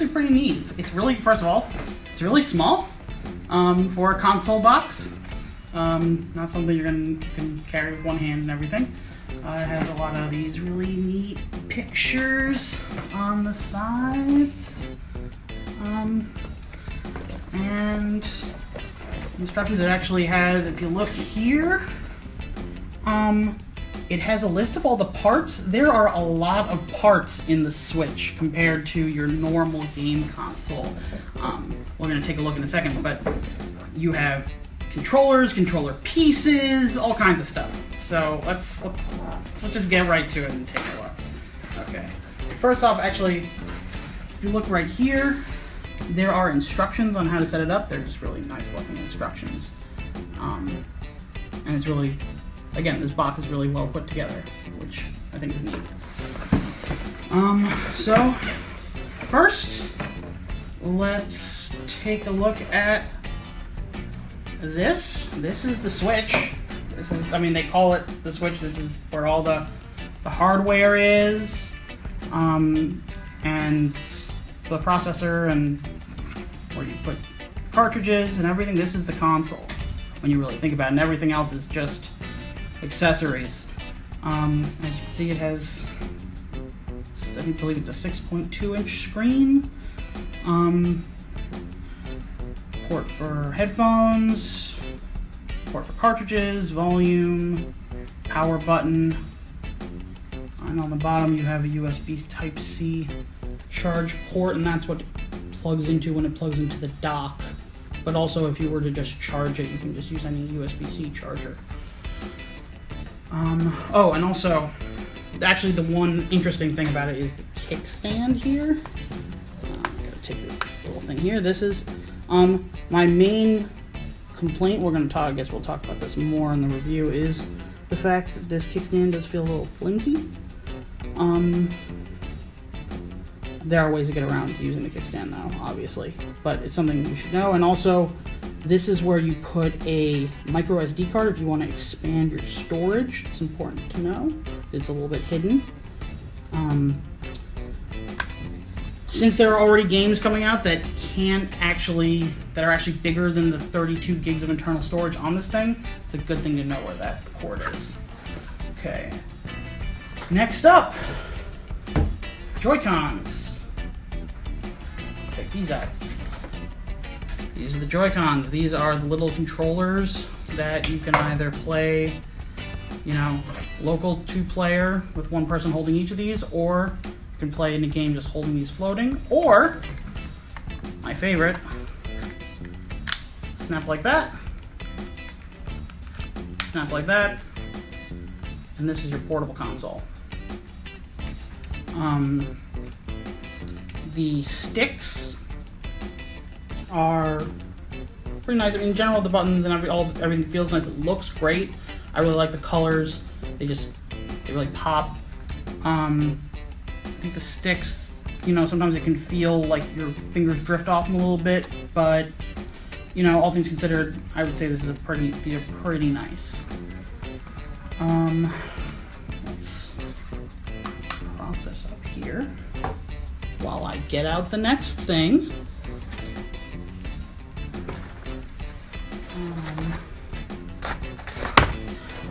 actually pretty neat. It's really, first of all, it's really small for a console box. Not something you can carry with one hand and everything. It has a lot of these really neat pictures on the sides. And instructions, it actually has, if you look here, it has a list of all the parts. There are a lot of parts in the Switch compared to your normal game console. We're going to take a look in a second, but you have controllers, controller pieces, all kinds of stuff. So let's just get right to it and take a look. Okay. First off, actually, if you look right here, there are instructions on how to set it up. They're just really nice looking instructions. And it's really, again, this box is really well put together, which I think is neat. So first, let's take a look at this. This is the Switch. This is, I mean, they call it the Switch. This is where all the hardware is, and the processor, and where you put cartridges and everything. This is the console, when you really think about it, and everything else is just accessories. As you can see, it has, I believe it's a 6.2 inch screen. Port for headphones, port for cartridges, volume, power button, and on the bottom you have a USB Type-C charge port, and that's what it plugs into when it plugs into the dock. But also, if you were to just charge it, you can just use any USB-C charger. Oh, and also, actually the one interesting thing about it is the kickstand here. I gotta take this little thing here. This is my main complaint. We're gonna talk, I guess we'll talk about this more in the review, is the fact that this kickstand does feel a little flimsy. There are ways to get around using the kickstand though, obviously, but it's something you should know. And also, this is where you put a micro SD card if you want to expand your storage. It's important to know. It's a little bit hidden. Since there are already games coming out that are actually bigger than the 32 gigs of internal storage on this thing, it's a good thing to know where that port is. Okay. Next up, Joy-Cons. Check these out. These are the Joy-Cons. These are the little controllers that you can either play, you know, local 2-player with one person holding each of these, or you can play in a game just holding these floating, or, my favorite, snap like that, snap like that, and this is your portable console. The sticks are pretty nice. I mean, in general, the buttons and everything feels nice. It looks great. I really like the colors. They really pop. I think the sticks, you know, sometimes it can feel like your fingers drift off them a little bit, but you know, all things considered, I would say these are pretty nice. Let's prop this up here while I get out the next thing.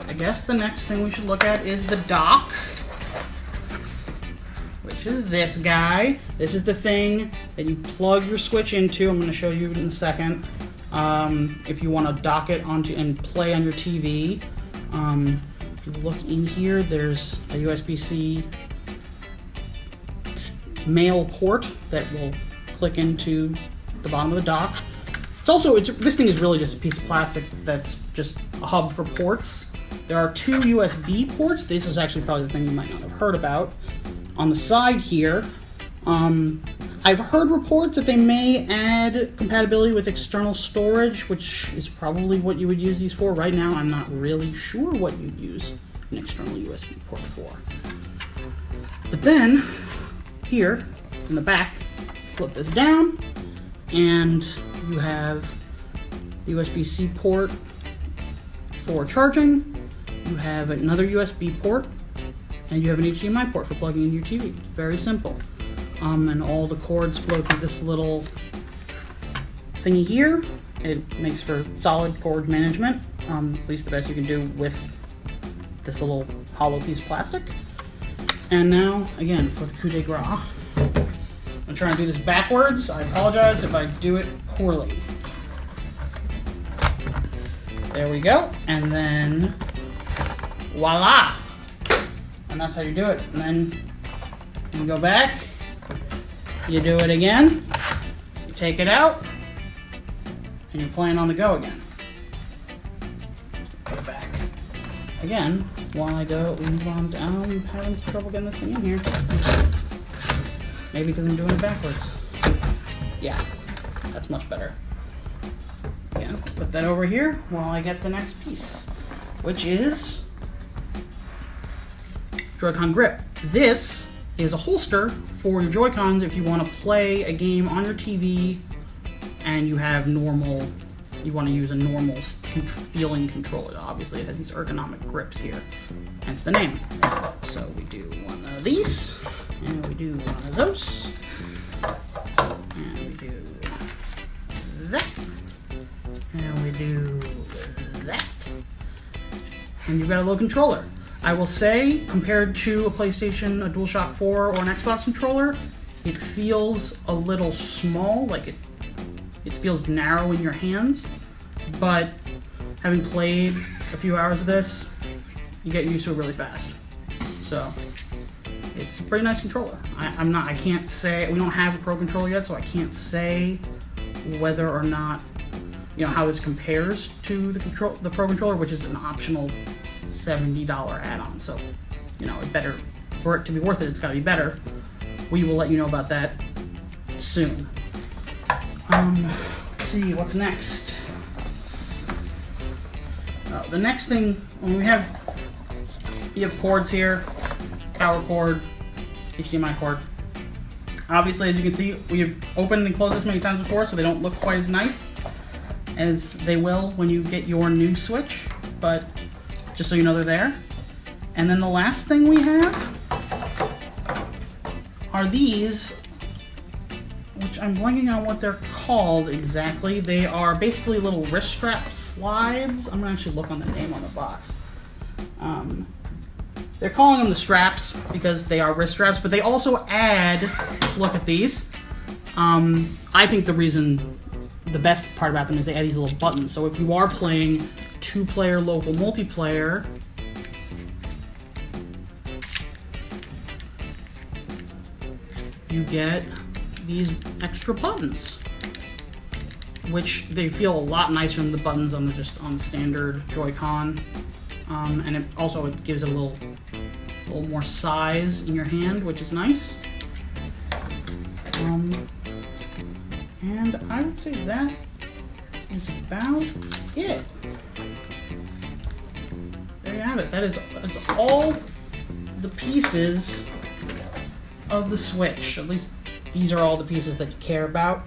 I guess the next thing we should look at is the dock, which is this guy. This is the thing that you plug your Switch into. I'm going to show you in a second. If you want to dock it onto and play on your TV. If you look in here, there's a USB-C male port that will click into the bottom of the dock. This thing is really just a piece of plastic that's just a hub for ports. There are 2 USB ports. This is actually probably the thing you might not have heard about. On the side here, I've heard reports that they may add compatibility with external storage, which is probably what you would use these for. Right now, I'm not really sure what you'd use an external USB port for. But then, here, in the back, flip this down, and you have the USB-C port for charging. You have another USB port, and you have an HDMI port for plugging into your TV. Very simple. and all the cords flow through this little thingy here. It makes for solid cord management, at least the best you can do with this little hollow piece of plastic. And now, again, for the coup de grace. I'm trying to do this backwards. I apologize if I do it poorly. There we go. And then, voila! And that's how you do it. And then you go back, you do it again, you take it out, and you're playing on the go again. Put it back. Again, while I go move on down, I'm having trouble getting this thing in here. Maybe because I'm doing it backwards. Yeah, that's much better. Again, put that over here while I get the next piece, which is Joy-Con grip. This is a holster for your Joy-Cons if you want to play a game on your TV and you have you want to use a normal feeling controller. Obviously it has these ergonomic grips here, hence the name. So we do one of these, and we do one of those, and we do that, and we do that, and you've got a little controller. I will say, compared to a PlayStation, a DualShock 4, or an Xbox controller, it feels a little small, like it feels narrow in your hands, but having played a few hours of this, you get used to it really fast. So, it's a pretty nice controller. I can't say, we don't have a Pro controller yet, so I can't say whether or not, how this compares to the Pro controller, which is an optional $70 add-on. So, for it to be worth it, it's gotta be better. We will let you know about that soon. Let's see, what's next? The next thing, you have cords here, power cord, HDMI cord. Obviously, as you can see, we have opened and closed this many times before, so they don't look quite as nice as they will when you get your new Switch, but just so you know they're there. And then the last thing we have are these, which I'm blanking on what they're called exactly. They are basically little wrist strap slides. I'm gonna actually look on the name on the box. They're calling them the straps because they are wrist straps, but they also add, let's look at these. I think the best part about them is they add these little buttons. So if you are playing 2-player local multiplayer, you get these extra buttons, which they feel a lot nicer than the buttons on the standard Joy-Con, and it gives it a little more size in your hand, which is nice. And I would say that is about it. There you have it. That's all the pieces of the Switch. At least these are all the pieces that you care about.